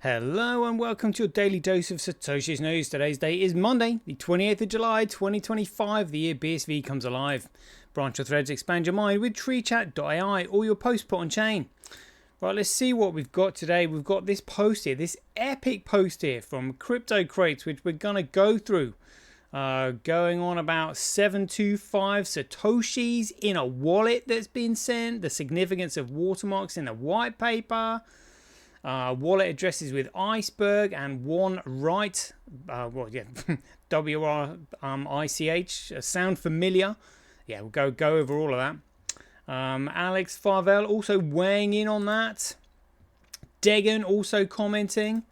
Hello and welcome to your daily dose of Satoshi's news. Today's date is Monday, the 28th of July 2025, the year BSV comes alive. Branch your threads, expand your mind with treechat.ai or your post put on chain. Right, let's see what we've got today. We've got this post here, this epic post here from Crypto Crates, which we're going to go through. Going on about 725 Satoshis in a wallet that's been sent, the significance of watermarks in the white paper. Wallet addresses with ICEBERG and one Wright. WRICH. Sound familiar? Yeah, we'll go over all of that. Alex Farvel also weighing in on that. Degan also commenting.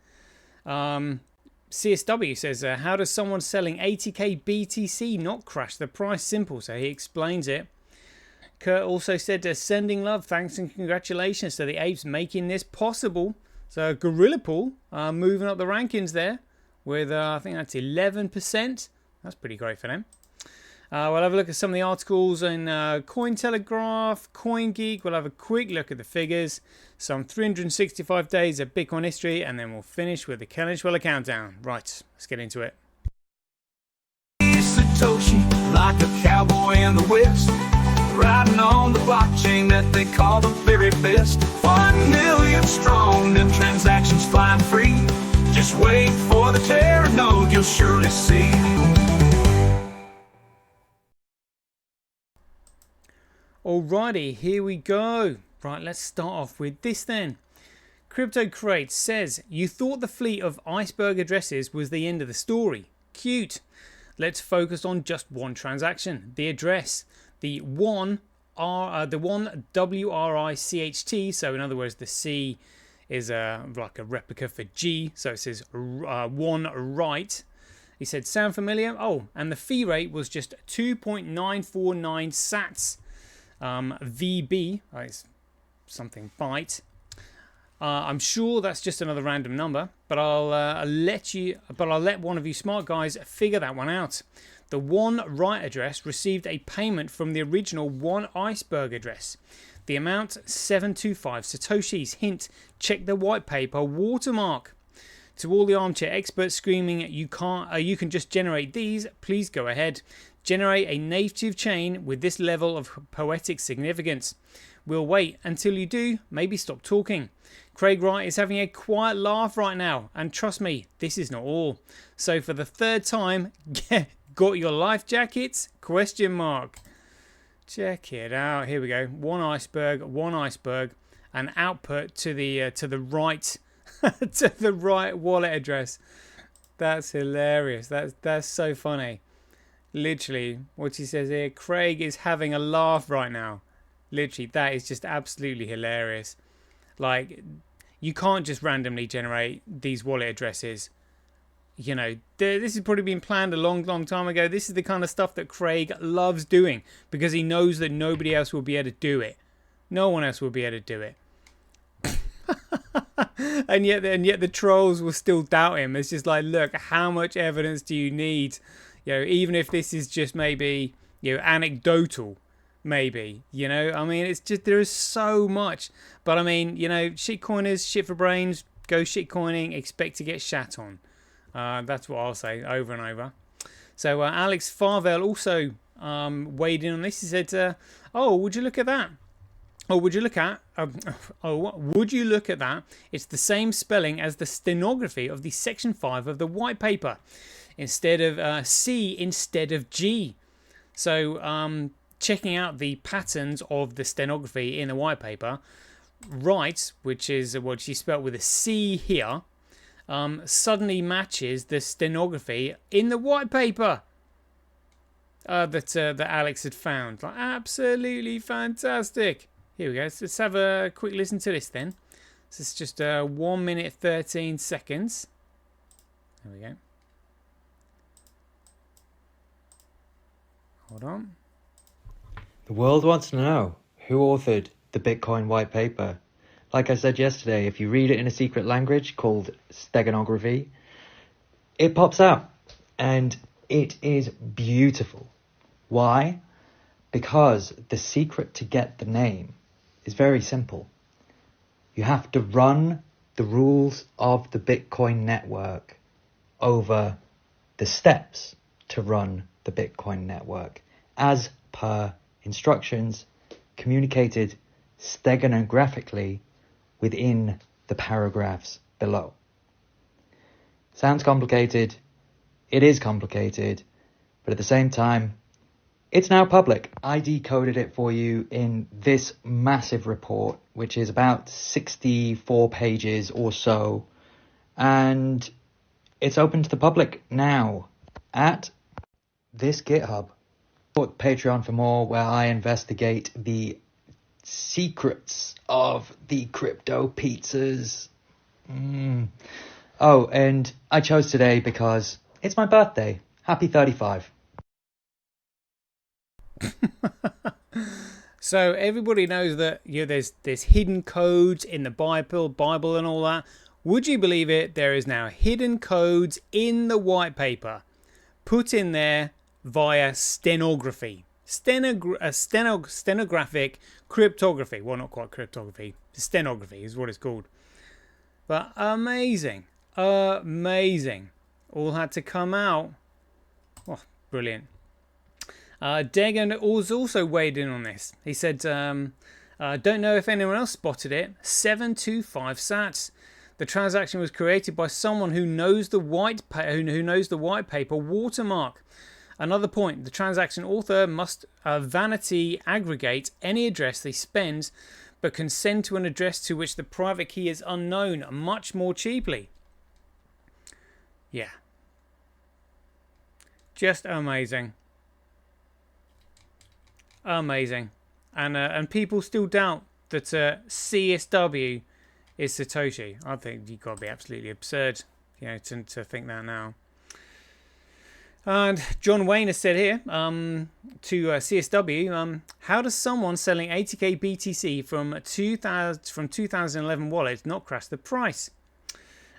CSW says, how does someone selling 80k BTC not crash the price? Simple, so he explains it. Kurt also said, sending love, thanks and congratulations to the apes making this possible. So Gorilla Pool moving up the rankings there with, I think that's 11%. That's pretty great for them. We'll have a look at some of the articles in Cointelegraph, CoinGeek. We'll have a quick look at the figures, some 365 days of Bitcoin history, and then we'll finish with the Kellenschweller countdown. Right, let's get into it. Satoshi, like a cowboy in the West, riding on the blockchain that they call the very best. 1 million strong, them transactions flying free. Just wait for the Terra node, you'll surely see. Alrighty, here we go. Right, let's start off with this then. Crypto Crate says, you thought the fleet of ICEBERG addresses was the end of the story. Cute. Let's focus on just one transaction, the address. The one WRICHT, so in other words, the C is like a replica for G, so it says one right. He said, sound familiar? Oh, and the fee rate was just 2.949 sats. VB, it's something byte. I'm sure that's just another random number, but I'll let one of you smart guys figure that one out. The one right address received a payment from the original one ICEBERG address. The amount 725 Satoshis. Hint, check the white paper watermark. To all the armchair experts screaming you can just generate these, please go ahead. Generate a native chain with this level of poetic significance. We'll wait until you do, maybe stop talking. Craig Wright is having a quiet laugh right now, and trust me, this is not all. So for the third time, got your life jackets? Question mark. Check it out. Here we go. One ICEBERG, and output to the right to the right wallet address. That's hilarious. That's so funny. Literally, what he says here, Craig is having a laugh right now. Literally, that is just absolutely hilarious. Like, you can't just randomly generate these wallet addresses. You know, this has probably been planned a long time ago. This is the kind of stuff that Craig loves doing because he knows that nobody else will be able to do it. No one else will be able to do it. and yet the trolls will still doubt him. It's just like, look, how much evidence do you need? You know, even if this is just maybe, anecdotal, maybe, I mean, it's just, there is so much. But I mean, shitcoiners, shit for brains, go shitcoining, expect to get shat on. That's what I'll say over and over. So Alex Farvel also weighed in on this. He said, would you look at that? Would you look at that? It's the same spelling as the stenography of the section 5 of the white paper. Instead of C instead of G. So checking out the patterns of the stenography in the white paper, Wright, which is what she spelled with a C here, suddenly matches the stenography in the white paper that Alex had found. Like, absolutely fantastic. Here we go. So let's have a quick listen to this then. This is just 1 minute 13 seconds. There we go. Hold on. The world wants to know who authored the Bitcoin white paper. Like I said yesterday, if you read it in a secret language called steganography, it pops out and it is beautiful. Why? Because the secret to get the name is very simple. You have to run the rules of the Bitcoin network over the steps to run the Bitcoin network as per instructions communicated stenographically within the paragraphs below. Sounds complicated. It is complicated, but at the same time, it's now public. I decoded it for you in this massive report, which is about 64 pages or so, and it's open to the public now at this GitHub. Patreon for more, where I investigate the secrets of the crypto pizzas. Oh, and I chose today because it's my birthday. Happy 35. So everybody knows that there's hidden codes in the Bible and all that. Would you believe it? There is now hidden codes in the white paper put in there via stenography. Stenographic cryptography. Well, not quite cryptography. Stenography is what it's called. But amazing. Amazing. All had to come out. Oh, brilliant. Degan was also weighed in on this. He said, don't know if anyone else spotted it. 725 sats. The transaction was created by someone who knows the white paper watermark. Another point, the transaction author must vanity aggregate any address they spend, but can send to an address to which the private key is unknown much more cheaply. Yeah. Just amazing. Amazing. And people still doubt that CSW is Satoshi. I think you've got to be absolutely absurd, to think that now. And John Wayne has said here to CSW, how does someone selling 80k BTC from 2011 wallets not crash the price?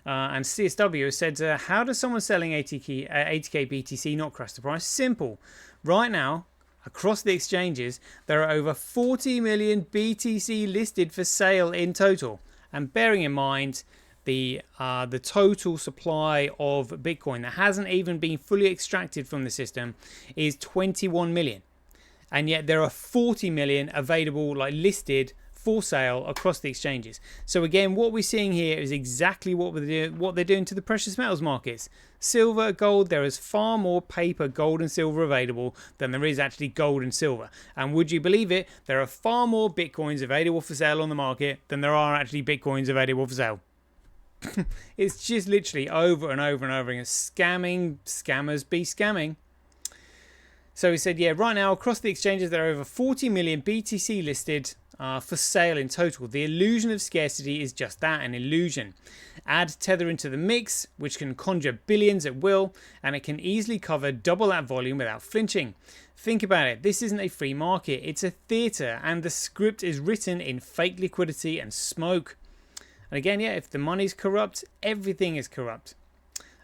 And CSW has said, how does someone selling 80k BTC not crash the price? Simple. Right now, across the exchanges, there are over 40 million BTC listed for sale in total. And bearing in mind the total supply of Bitcoin that hasn't even been fully extracted from the system is 21 million. And yet there are 40 million available, listed for sale across the exchanges. So again, what we're seeing here is exactly what they're doing to the precious metals markets. Silver, gold, there is far more paper, gold and silver available than there is actually gold and silver. And would you believe it, there are far more Bitcoins available for sale on the market than there are actually Bitcoins available for sale. It's just literally over and over and over again. Scammers be scamming. So he said, yeah, right now across the exchanges there are over 40 million BTC listed for sale in total. The illusion of scarcity is just that, an illusion. Add Tether into the mix, which can conjure billions at will, and it can easily cover double that volume without flinching. Think about it, this isn't a free market, it's a theatre, and the script is written in fake liquidity and smoke. And again, yeah, if the money's corrupt, everything is corrupt.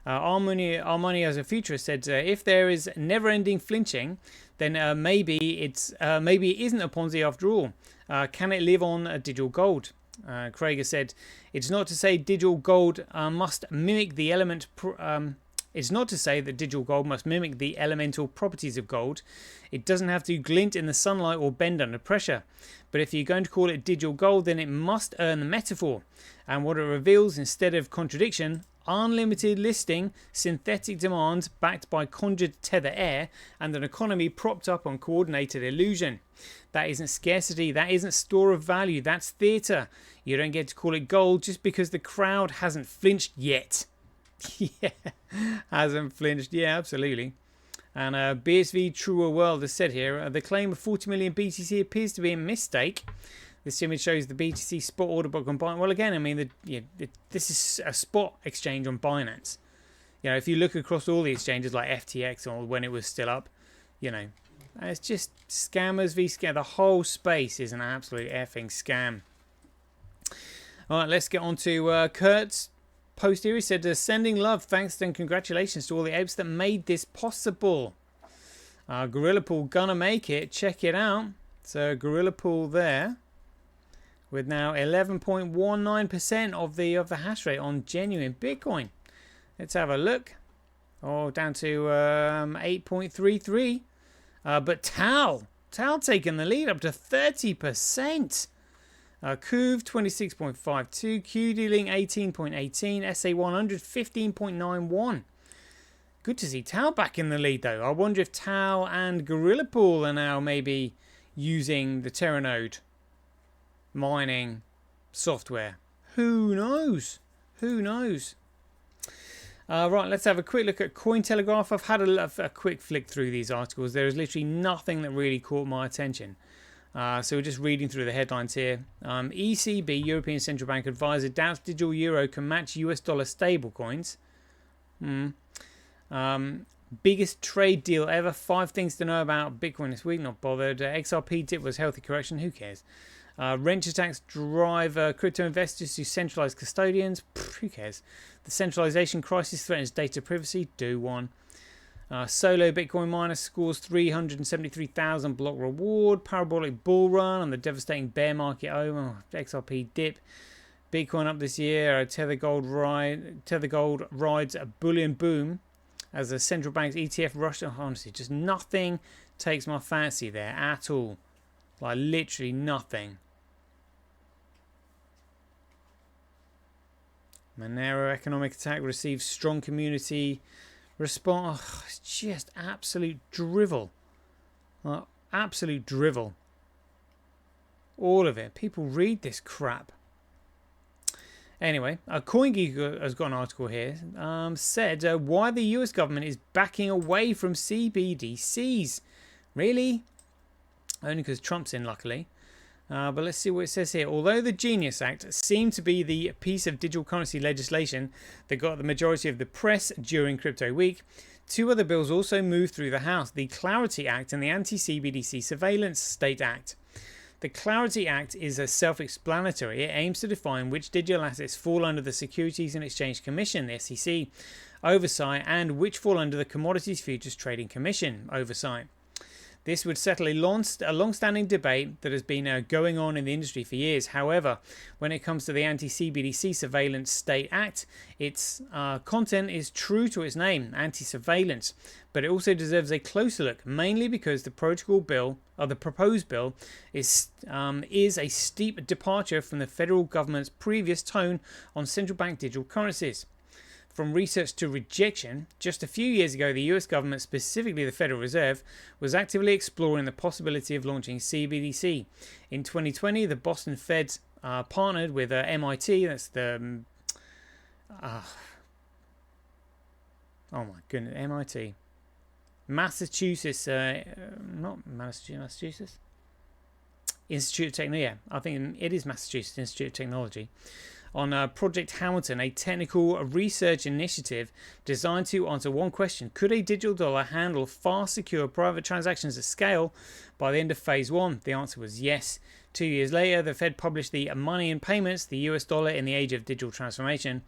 Our money as a futurist said, if there is never-ending flinching, then maybe it isn't a Ponzi after all. Can it live on digital gold? Craig has said, it's not to say digital gold must mimic the element. It's not to say that digital gold must mimic the elemental properties of gold. It doesn't have to glint in the sunlight or bend under pressure. But if you're going to call it digital gold, then it must earn the metaphor. And what it reveals, instead of contradiction, unlimited listing, synthetic demand backed by conjured tether air, and an economy propped up on coordinated illusion. That isn't scarcity, that isn't store of value, that's theatre. You don't get to call it gold just because the crowd hasn't flinched yet. Yeah, hasn't flinched, yeah, absolutely. And BSV Truer World has said here, the claim of 40 million BTC appears to be a mistake. This image shows the BTC spot order book on Binance. Well, again, I mean, this is a spot exchange on Binance. If you look across all the exchanges like FTX or when it was still up, it's just scammers v scam. The whole space is an absolute effing scam. All right, let's get on to Kurt's post here. He said, sending love, thanks and congratulations to all the apes that made this possible. Gorilla Pool gonna make it. Check it out. So Gorilla Pool there. with now 11.19% of the hash rate on genuine Bitcoin. Let's have a look. Oh, down to 8.33. But Tal taking the lead up to 30%. Kuv 26.52, QD-Link 18.18, SA100 15.91. Good to see Tau back in the lead though. I wonder if Tau and Gorilla Pool are now maybe using the Terranode mining software. Who knows? Who knows? Right, let's have a quick look at Cointelegraph. I've had a quick flick through these articles. There is literally nothing that really caught my attention. So we're just reading through the headlines here. ECB, European Central Bank advisor, doubts digital euro can match US dollar stablecoins. Biggest trade deal ever. 5 things to know about Bitcoin this week. Not bothered. XRP dip was healthy correction. Who cares? Wrench attacks drive crypto investors to centralized custodians. Who cares? The centralization crisis threatens data privacy. Do one. Solo Bitcoin miner scores 373,000 block reward. Parabolic bull run on the devastating bear market. XRP dip. Bitcoin up this year. Tether Gold rides a bullion boom as the central bank's ETF rush. Honestly, just nothing takes my fancy there at all. Like literally nothing. Monero economic attack receives strong community response. Oh, it's just absolute drivel. Absolute drivel. All of it. People read this crap. Anyway, CoinGeek has got an article here. Said why the US government is backing away from CBDCs. Really? Only because Trump's in, luckily. But let's see what it says here. Although the Genius Act seemed to be the piece of digital currency legislation that got the majority of the press during Crypto Week, 2 other bills also moved through the House, the Clarity Act and the Anti-CBDC Surveillance State Act. The Clarity Act is self-explanatory. It aims to define which digital assets fall under the Securities and Exchange Commission, the SEC, oversight, and which fall under the Commodities Futures Trading Commission oversight. This would settle a long-standing debate that has been going on in the industry for years. However, when it comes to the Anti-CBDC Surveillance State Act, its content is true to its name, anti-surveillance, but it also deserves a closer look, mainly because the proposed bill is a steep departure from the federal government's previous tone on central bank digital currencies. From research to rejection, just a few years ago, the US government, specifically the Federal Reserve, was actively exploring the possibility of launching CBDC. In 2020, the Boston Fed partnered with MIT, that's the... oh my goodness, MIT. Massachusetts, not Massachusetts? Institute of Technology, yeah, I think it is Massachusetts Institute of Technology. On Project Hamilton, a technical research initiative designed to answer one question: could a digital dollar handle fast, secure private transactions at scale by the end of phase 1? The answer was yes. 2 years later, the Fed published the Money and Payments, the US Dollar in the Age of Digital Transformation,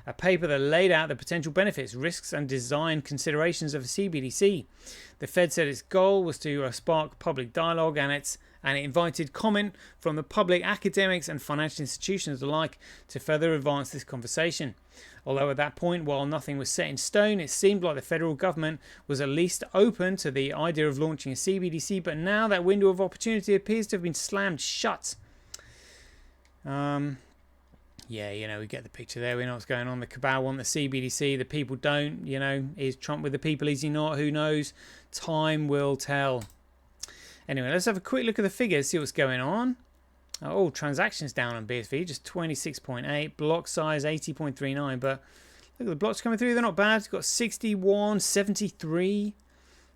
a paper that laid out the potential benefits, risks, and design considerations of a CBDC. The Fed said its goal was to spark public dialogue, and it invited comment from the public, academics, and financial institutions alike to further advance this conversation. Although at that point, while nothing was set in stone, it seemed like the federal government was at least open to the idea of launching a CBDC, but now that window of opportunity appears to have been slammed shut. Yeah, you know, we get the picture there. We know what's going on. The cabal want the CBDC. The people don't. You know, is Trump with the people? Is he not? Who knows? Time will tell. Anyway, let's have a quick look at the figures, see what's going on. Oh, transactions down on BSV, just 26.8. Block size, 80.39. But look at the blocks coming through. They're not bad. It's got 61, 73.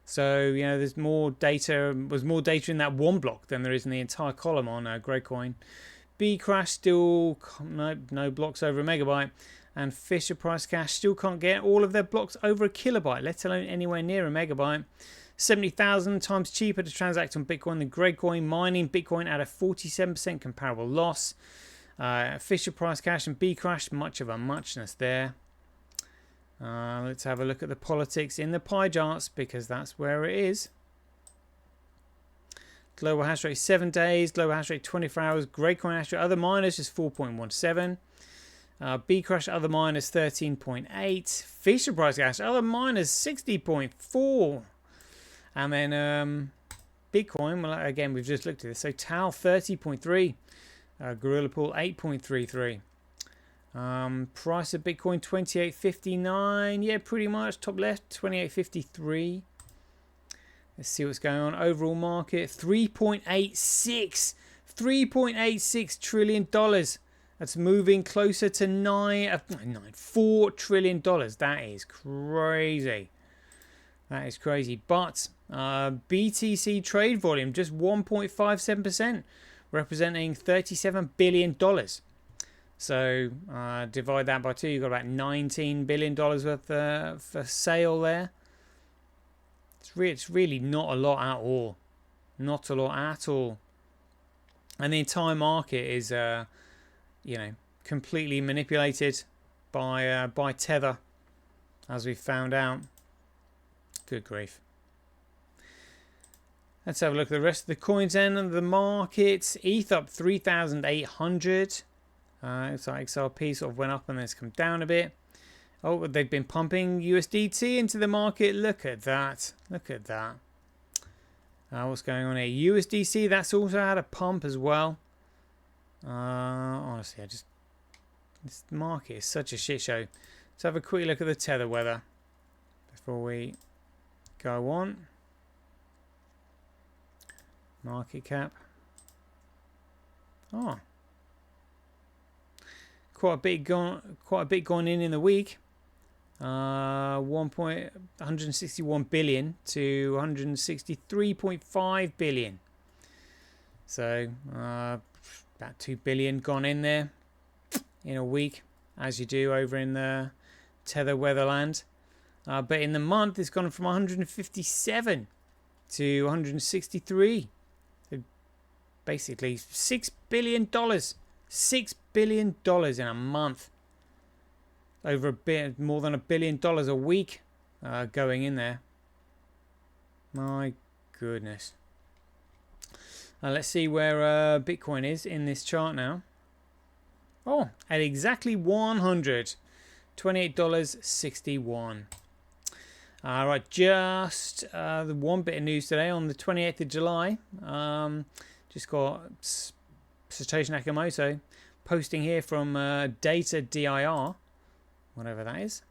So, you know, there's more data. There's more data in that one block than there is in the entire column on Greycoin. B Crash still no blocks over a megabyte, and Fisher Price Cash still can't get all of their blocks over a kilobyte, let alone anywhere near a megabyte. 70,000 times cheaper to transact on Bitcoin than Greycoin, mining Bitcoin at a 47% comparable loss. Fisher Price Cash and B Crash, much of a muchness there. Let's have a look at the politics in the pie charts, because that's where it is. Global hash rate 7 days. Global hash rate 24 hours. Grapecoin hash rate other miners just 4.17. Bcrush other miners 13.8. Fisher price gas other miners 60.4. And then Bitcoin, well, again, we've just looked at this. So Tal 30.3. Gorilla Pool 8.33. Price of Bitcoin 28.59. Yeah, pretty much top left 28.53. Let's see what's going on. Overall market 3.86 trillion dollars. That's moving closer to $4 trillion. That is crazy. That is crazy. But BTC trade volume just 1.57%, representing $37 billion. So divide that by 2, you've got about $19 billion worth for sale there. It's really not a lot at all. Not a lot at all. And the entire market is, completely manipulated by Tether, as we found out. Good grief. Let's have a look at the rest of the coins then and the markets. ETH up 3,800. It's like XRP sort of went up and then it's come down a bit. Oh, but they've been pumping USDT into the market. Look at that. Look at that. What's going on here? USDC, that's also had a pump as well. Honestly, this market is such a shit show. Let's have a quick look at the Tether weather before we go on. Market cap. Oh, quite a bit gone in the week. 161 billion to 163.5 billion. So about 2 billion gone in there in a week, as you do over in the Tether Weatherland. But in the month, it's gone from 157 to 163. So basically, $6 billion. $6 billion in a month. Over a bit more than $1 billion a week going in there. My goodness. Let's see where Bitcoin is in this chart now. Oh, at exactly $128.61. Right, just the one bit of news today on the 28th of July. Just got Satoshi Nakamoto posting here from Data DIR. Whatever that is.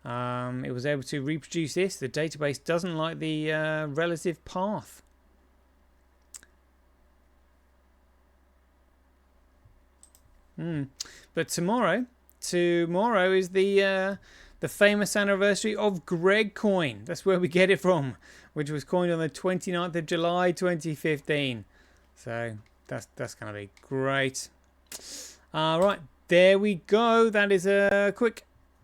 It was able to reproduce this. The database doesn't like the relative path. But tomorrow is the famous anniversary of GregCoin. That's where we get it from, which was coined on the 29th of July 2015. So that's going to be great. Right, there we go. That is a quick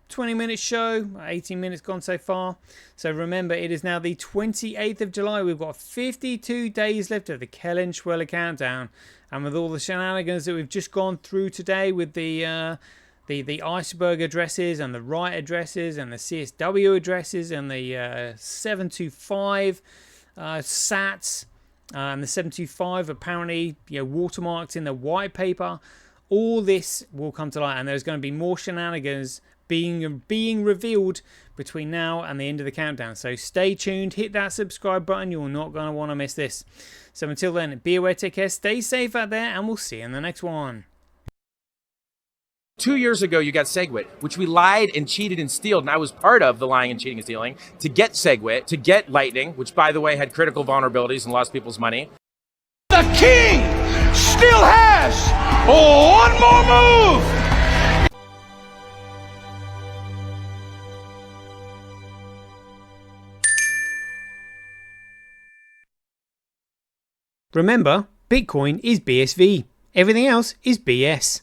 20-minute show. 18 minutes gone so far. So remember, it is now the 28th of July. We've got 52 days left of the Kellenschweller countdown. And with all the shenanigans that we've just gone through today with the ICEBERG addresses and the Wright addresses and the CSW addresses and the 725 sats and the 725 apparently watermarked in the white paper. All this will come to light, and there's going to be more shenanigans being revealed between now and the end of the countdown. So stay tuned, hit that subscribe button. You're not going to want to miss this. So until then, be aware, take care, stay safe out there, and we'll see you in the next one. 2 years ago, you got SegWit, which we lied and cheated and stealed, and I was part of the lying and cheating and stealing to get SegWit, to get Lightning, which, by the way, had critical vulnerabilities and lost people's money. The king still has one more move. Remember, Bitcoin is BSV. Everything else is BS.